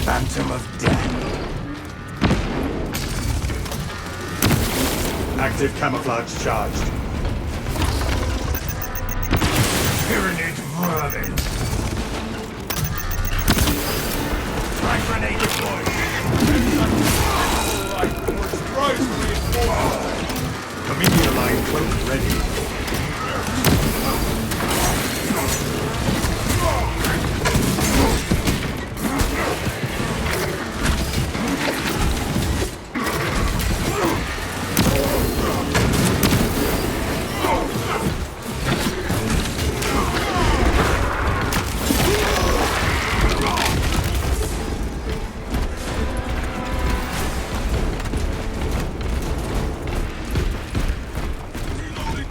Phantom of Death. Active camouflage charged. Tyrannid vermin. Frag grenade deployed. Immediate line cloak ready.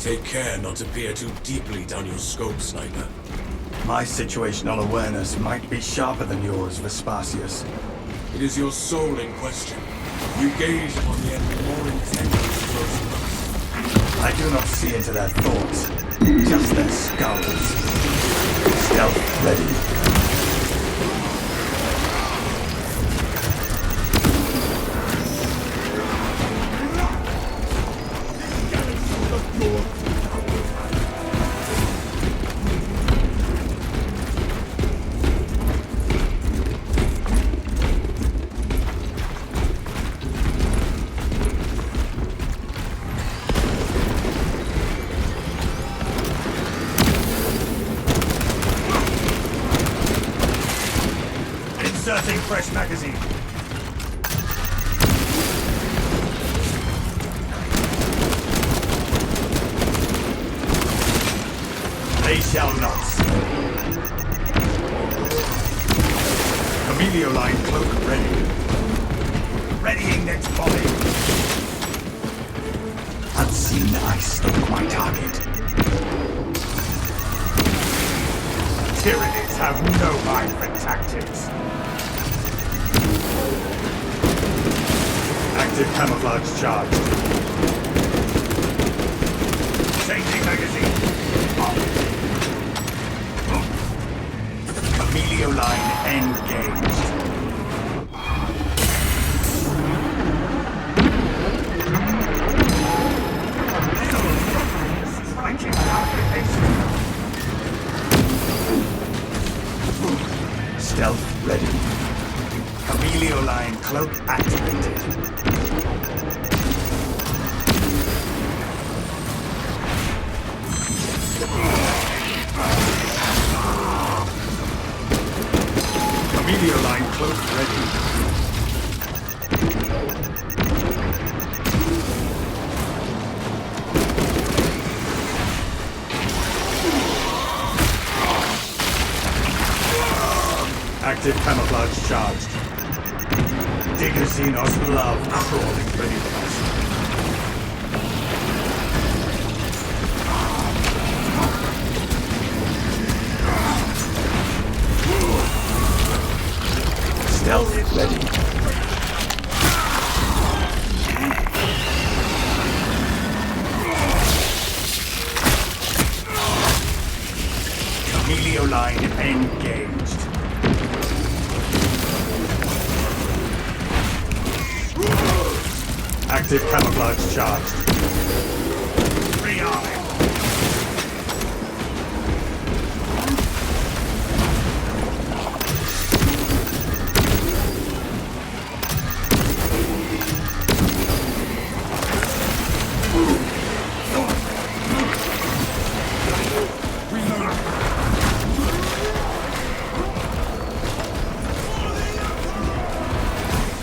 Take care not to peer too deeply down your scope, Sniper. My situational awareness might be sharper than yours, Vespasius. It is your soul in question. You gaze upon the enemy more intently close enough. I do not see into their thoughts, just their skulls. Stealth ready. Inserting fresh magazine. They shall not see. Emilio line cloak ready. Readying next volley. Unseen, I stalk my target. Tyrannids have no mind for tactics. Active camouflage charged. Changing magazine. Emilio line engaged. Striking application. Stealth ready. Emilio line cloak activated. Emilio line cloak ready. Active camouflage charged. Digasinos love crawling beneath us. Stealth ready. Emilio line engaged. Active camouflage charged. Rearming.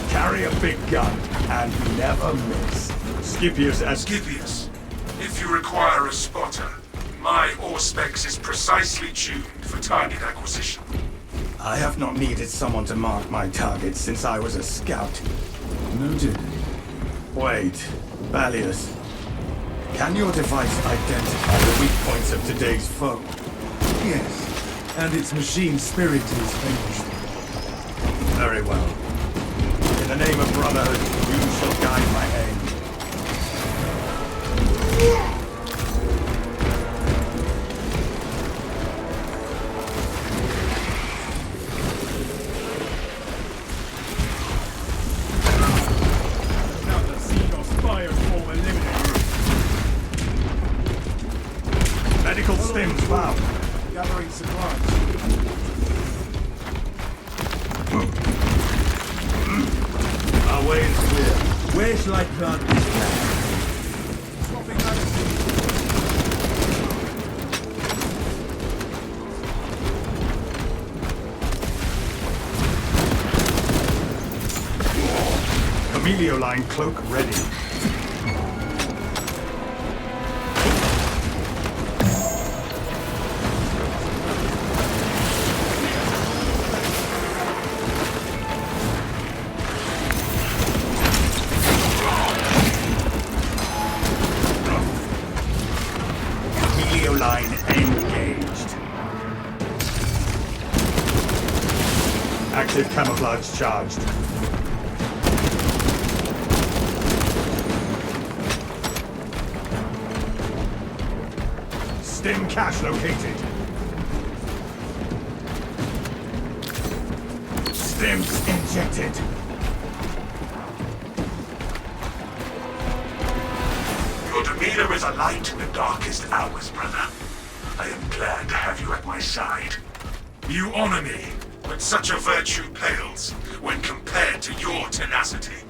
Carry a big gun and never miss. Scipius as Scipius, if you require a spotter, my Auspex is precisely tuned for target acquisition. I have not needed someone to mark my targets since I was a scout. Noted. Wait, Ballius. Can your device identify the weak points of today's foe? Yes, and its machine spirit is finished. Very well. In the name of brotherhood, you shall guide my aim. Critical stims found. Gathering supplies. Our way is clear. Where shall I plant this flag? Swapping magazines. Line cloak ready. Line engaged. Active camouflage charged. Stim cache located. Stims injected. Your demeanor is a light in the darkest hours, brother. I am glad to have you at my side. You honor me, but such a virtue pales when compared to your tenacity.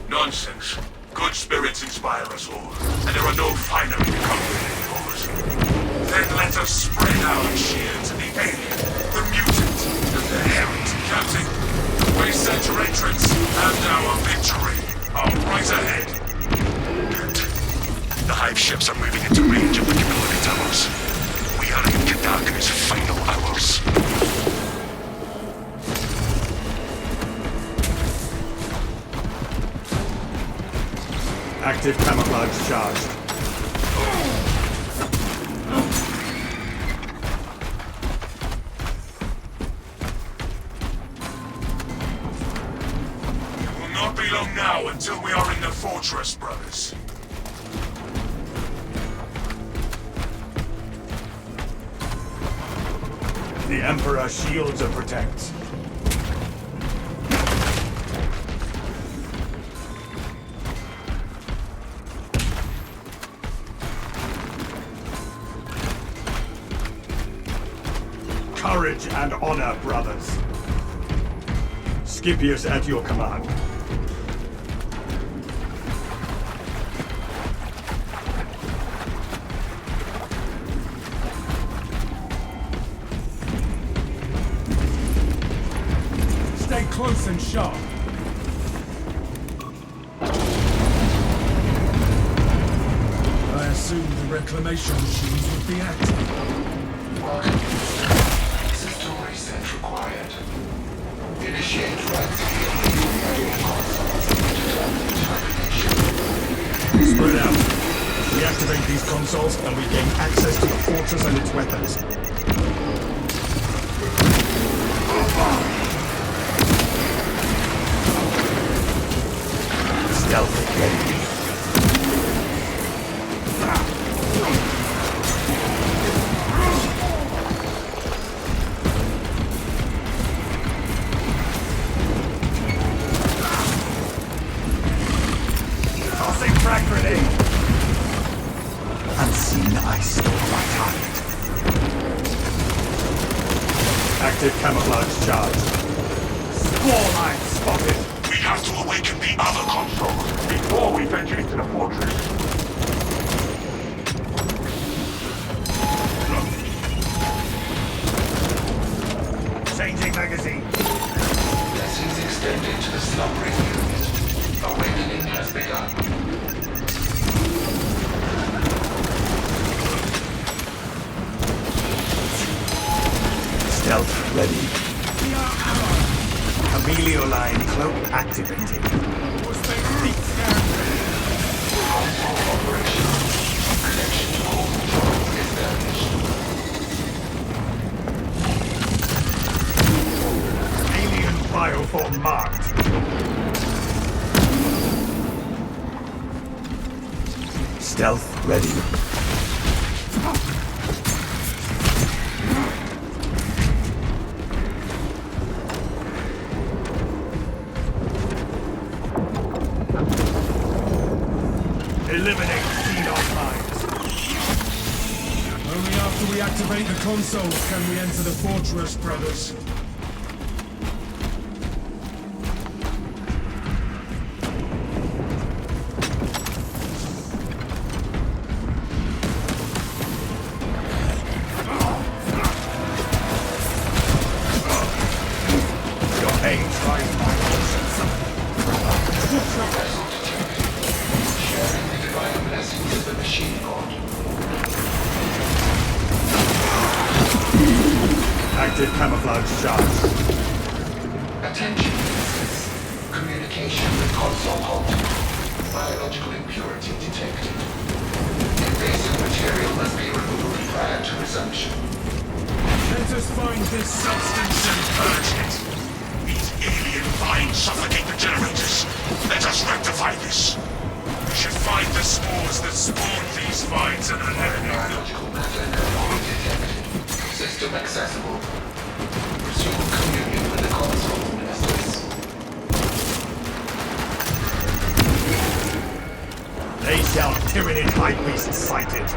Nonsense. Good spirits inspire us all, and there are no finer in the company than yours. Then let us spread our cheer to the alien, the mutant, and the errant, Captain. We set your entrance, and our victory are right ahead. Good. The hive ships are moving into range of the community towers. We are in Kadaka's final hours. Active camouflage charged. It will not be long now until we are in the fortress, brothers. The Emperor shields and protects. Courage and honor, brothers. Scipius at your command. Stay close and sharp. I assumed the reclamation machines would be active. Welcome. System reset required. Initiate rights consoles to determine termination. Spread out. Reactivate these consoles and we gain access to the fortress and its weapons. Stealth ready. Tossing frag grenade. Unseen, I stole my target. Active camouflage charge. Score line spotted. We have to awaken the other consoles before we venture into the fortress. Changing magazine. Blessings extended to the slumbering unit. Awakening has begun. Stealth ready. Chameleon line cloak activated. Console operational. Connection to core control established. Alien bioform marked. Stealth ready. Eliminate xenon mines. Only after After we activate the console, can we enter the fortress, brothers? Active camouflage charge. Attention. Communication with console halted. Biological impurity detected. Invasive material must be removed prior to resumption. Let us find this substance and Purge it. These alien vines suffocate the generators. Let us rectify this. We should find the spores that spawned these vines and eliminate them. Biological matter anomaly detected. System accessible. Resume communion with the console, Ministers. They shall tyrannid high beast sighted.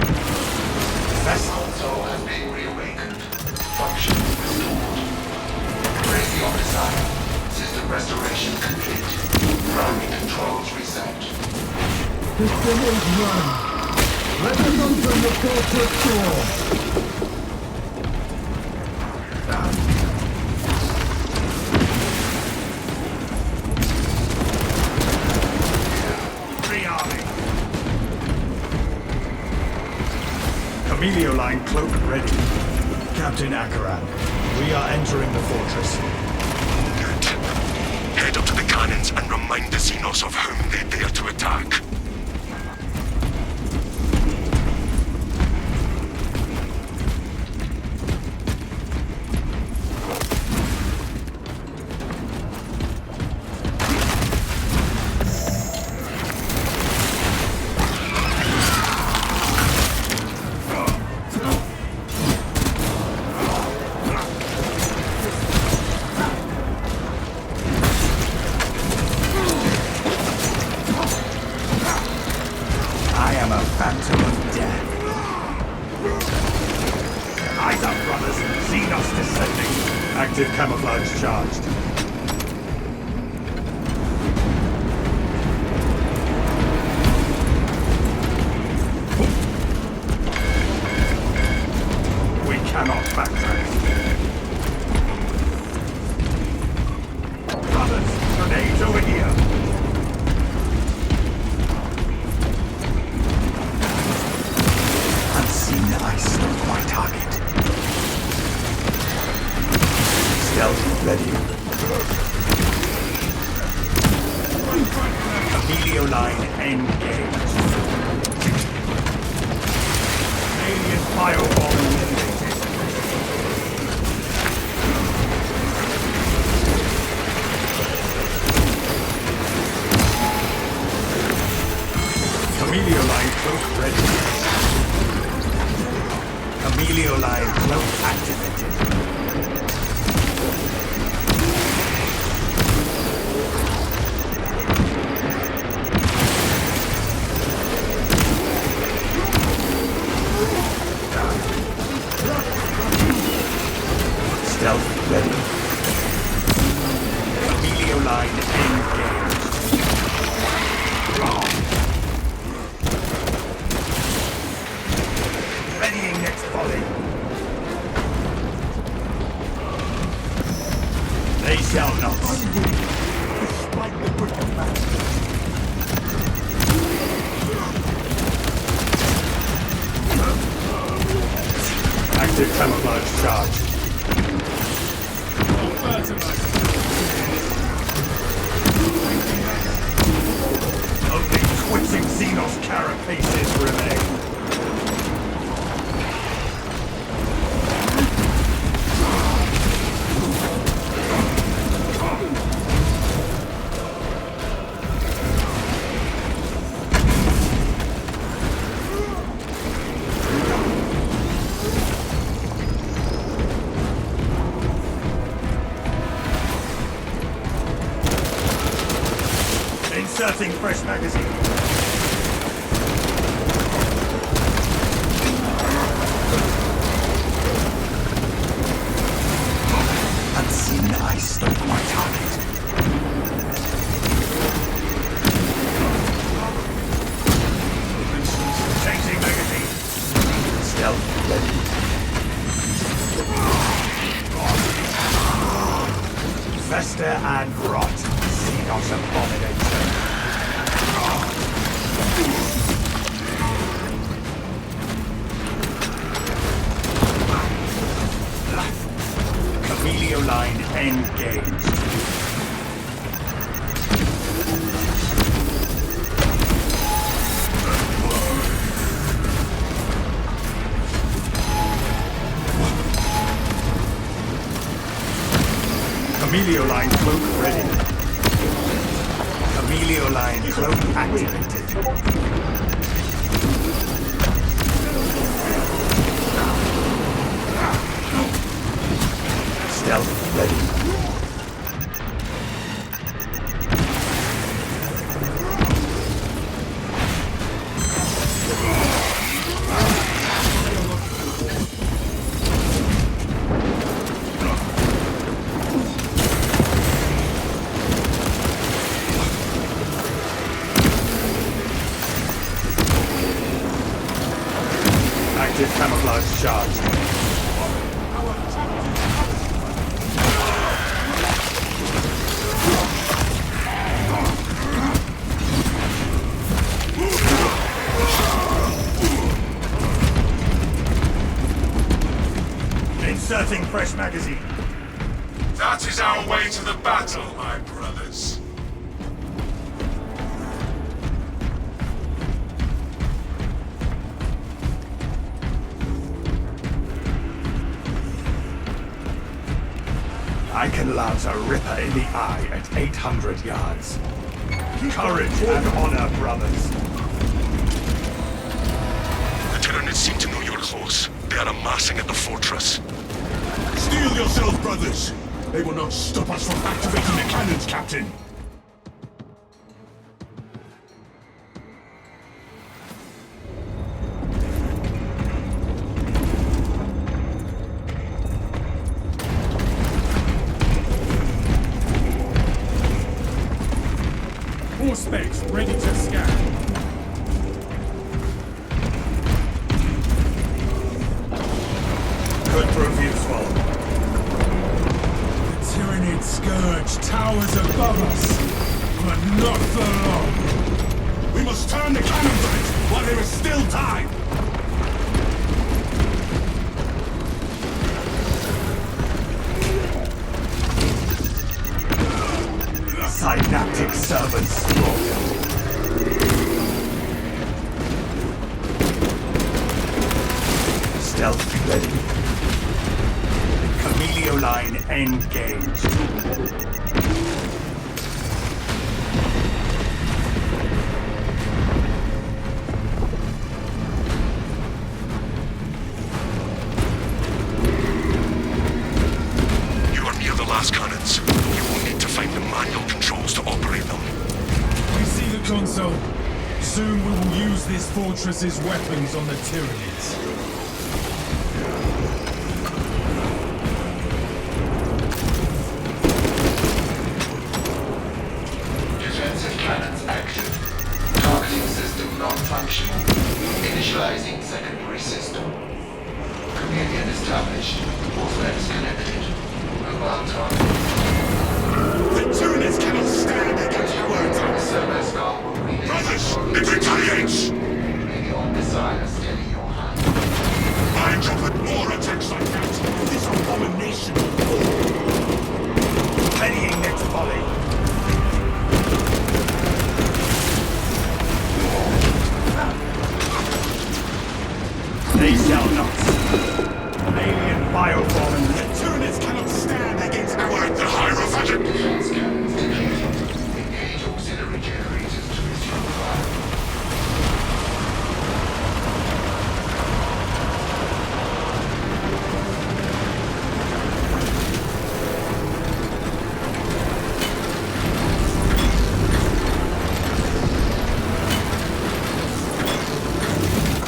Vessel. Console has been reawakened. Function restored. Radio design. System restoration complete. Primary controls reset. System is run. Let us open the fortress door. Emilio line cloak ready. Captain Akaran, we are entering the fortress. Good. Head up to the cannons and remind the Xenos of whom they dare to attack. Phantom of death. Eyes up, brothers. Xenos descending. Active camouflage charged. We cannot backtrack. Brothers, grenades over here. Ice of my target. Stealth ready. Emilio line engaged. Alien fireball eliminated. Emilio line cloak ready. Emilio line cloak activated. Stealth ready. Emilio line engaged. Readying next volley. They shall not. Despite the brutal match. Active camouflage charge. Only twitching Xenos carapaces remain. Inserting fresh magazine. fester and rot. Xenos abomination. Camelio line engaged. Camelio line cloak ready. Camelio line cloak activated. Stealth ready. Active camouflage charged. Inserting fresh magazine. That is our way to the battle, my brothers. I can lance a ripper in the eye at 800 yards. Courage and honor, brothers. The Tyranids seem to know you're close. They are amassing at the fortress. Steel yourself, brothers! They will not stop us from activating the cannons, Captain! More specs ready to scan. Could prove useful. The Tyranid Scourge towers above us, but not for long. We must turn the cannons on it while there is still time! Synaptic servants slaughtered. Stealth ready. Camelio line engaged. You are near the last cannons. You will need to find the manual controls to operate them. We see the console. Soon we will use this fortress's weapons on the Tyranids. Defensive cannons active. Targeting system non-functional. Initializing secondary system. Chameleon established. All threats connected. Mobile target. The Tyranids cannot stand against our attack! Server skull will relay. Brothers, it retaliates! Maybe on missile steady your hand. I drop it more attacks like that! This abomination! Pennying next volley. They shall not. Alien bioform. The Tyranids cannot stand against our The Hierophagic! Defense cannons depleted. Engage auxiliary generators to resume fire.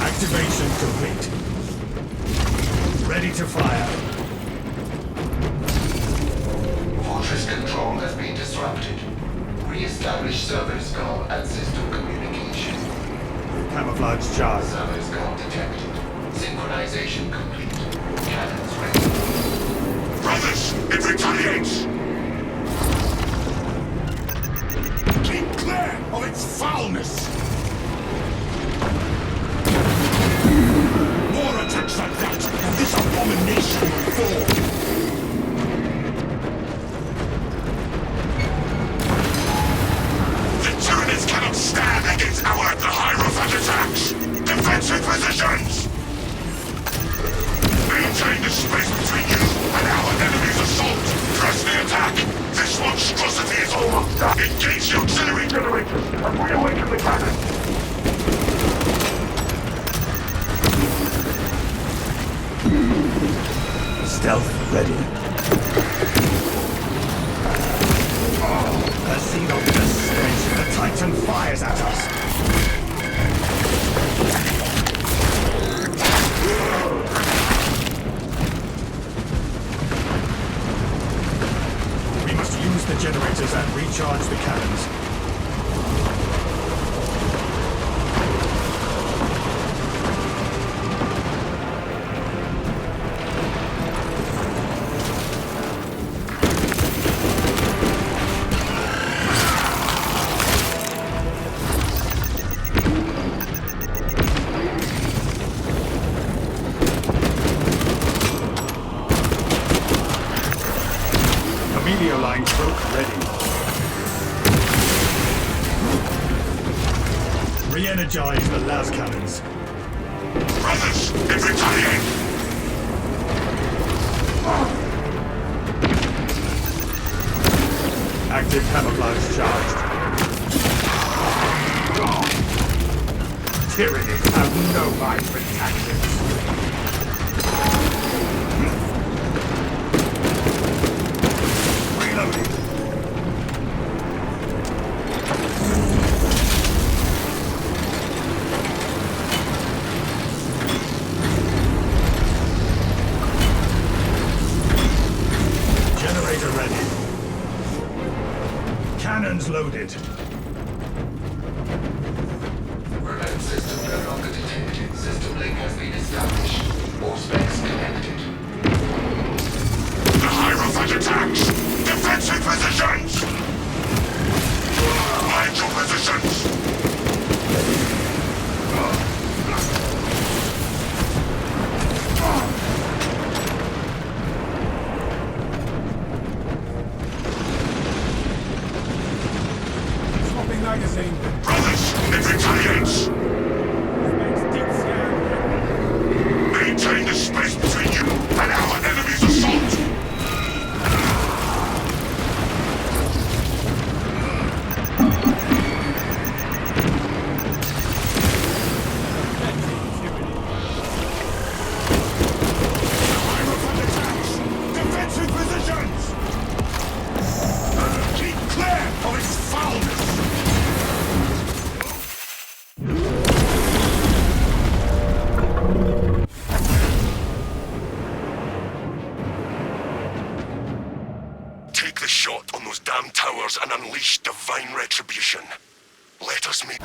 Activation complete. Ready to fire. Fortress control has been disrupted. Re-establish server skull and system communication. Camouflage charge. Server skull detected. Synchronization complete. Cannons ready. Brothers, it retaliates! will fall. The Tyranids cannot stand against our the Hierophant attacks! Defensive positions! Maintain the space between you and our enemy's assault! Press the attack! This monstrosity is almost done! Engage the auxiliary generators and reawaken the cannon! Stealth ready. Proceed on the stench. The Titan fires at us. We must use the generators and recharge the cannons. Meteor line cloak ready. Re-energize the las cannons. Brothers, it retaliate! Active camouflage charged. Tyrannies have no mind for tactics. Generator ready. Cannons loaded. Remote system no longer detected. System link has been established. All specs connected. The Hierophant attacks! Defensive positions! Mind your positions! Swapping magazine. Brothers, it retaliates! Deep scan. Maintain the space between you and our enemy's assault! Hierophant attacks! Defensive positions! Keep clear of its foulness! Take the shot on those damn towers and unleash divine retribution. Let us meet.